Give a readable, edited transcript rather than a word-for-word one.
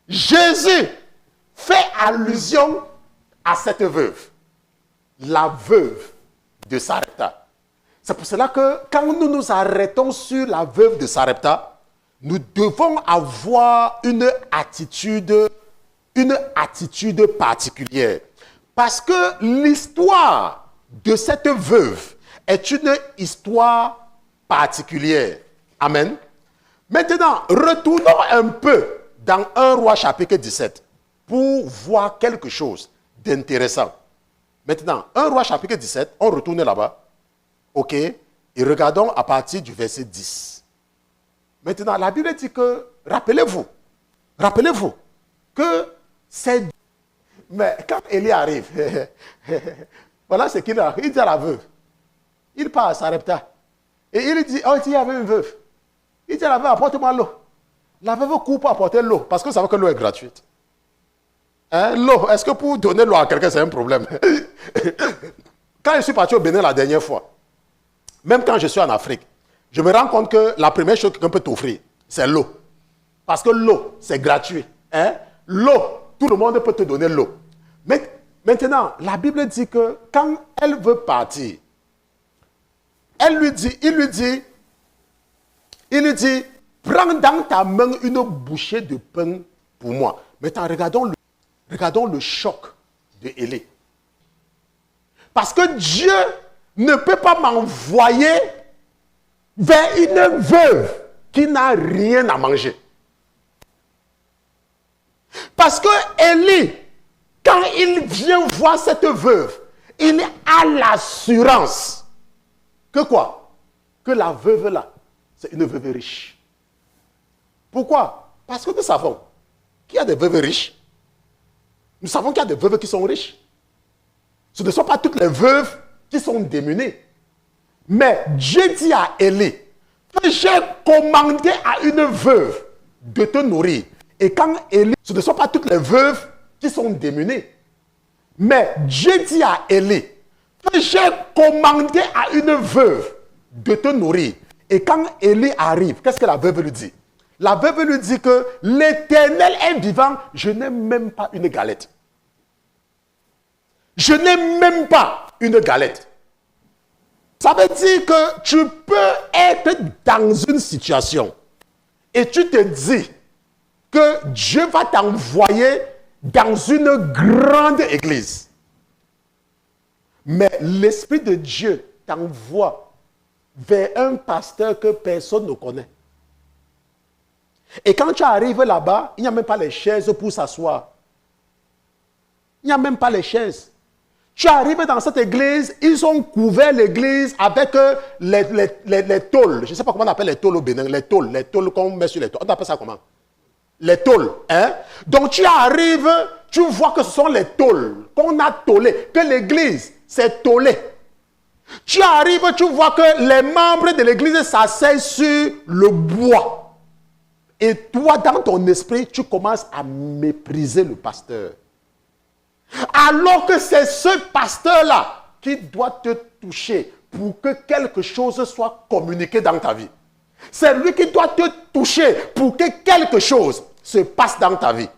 Jésus fait allusion à cette veuve, la veuve de Sarepta. C'est pour cela que quand nous nous arrêtons sur la veuve de Sarepta, nous devons avoir une attitude particulière. Parce que l'histoire de cette veuve est une histoire particulière. Amen. Maintenant, retournons un peu dans 1 Roi chapitre 17 pour voir quelque chose d'intéressant. Maintenant, 1 Roi chapitre 17, on retourne là-bas. OK? Et regardons à partir du verset 10. Maintenant, la Bible dit que, rappelez-vous que c'est... Mais quand Élie arrive, voilà ce qu'il a. Il dit à la veuve. Il part à Sarepta. Et il dit, oh, il y avait une veuve. Il dit à la veuve, apporte-moi l'eau. La veuve court pour apporter l'eau, parce que vous savez que l'eau est gratuite. Hein? L'eau, est-ce que pour donner l'eau à quelqu'un, c'est un problème? Quand je suis parti au Bénin la dernière fois, même quand je suis en Afrique, je me rends compte que la première chose que quelqu'un peut t'offrir, c'est l'eau. Parce que l'eau, c'est gratuit. Hein? L'eau, tout le monde peut te donner l'eau. Mais maintenant, la Bible dit que quand elle veut partir, il lui dit, prends dans ta main une bouchée de pain pour moi. Maintenant, regardons le choc de Élie. Parce que Dieu ne peut pas m'envoyer vers une veuve qui n'a rien à manger. Parce que Élie, quand il vient voir cette veuve, il a l'assurance que quoi? Que la veuve là, c'est une veuve riche. Pourquoi? Parce que nous savons qu'il y a des veuves riches. Nous savons qu'il y a des veuves qui sont riches. Ce ne sont pas toutes les veuves qui sont démunies. Mais Dieu dit à Élie que j'ai commandé à une veuve de te nourrir. Et quand Élie, ce ne sont pas toutes les veuves qui sont démunies. Mais Dieu dit à Élie que j'ai commandé à une veuve de te nourrir. Et quand Élie arrive, qu'est-ce que la veuve lui dit? La veuve lui dit que l'Éternel est vivant, je n'ai même pas une galette. Je n'ai même pas une galette. Ça veut dire que tu peux être dans une situation et tu te dis que Dieu va t'envoyer dans une grande église. Mais l'Esprit de Dieu t'envoie vers un pasteur que personne ne connaît. Et quand tu arrives là-bas, il n'y a même pas les chaises pour s'asseoir. Il n'y a même pas les chaises. Tu arrives dans cette église, ils ont couvert l'église avec les tôles. Je ne sais pas comment on appelle les tôles au Bénin. Les tôles qu'on met sur les tôles. On appelle ça comment? Les tôles. Hein? Donc tu arrives, tu vois que ce sont les tôles qu'on a tôlées, que l'église s'est tôlée. Tu arrives, tu vois que les membres de l'église s'asseyent sur le bois. Et toi, dans ton esprit, tu commences à mépriser le pasteur. Alors que c'est ce pasteur-là qui doit te toucher pour que quelque chose soit communiqué dans ta vie. C'est lui qui doit te toucher pour que quelque chose se passe dans ta vie.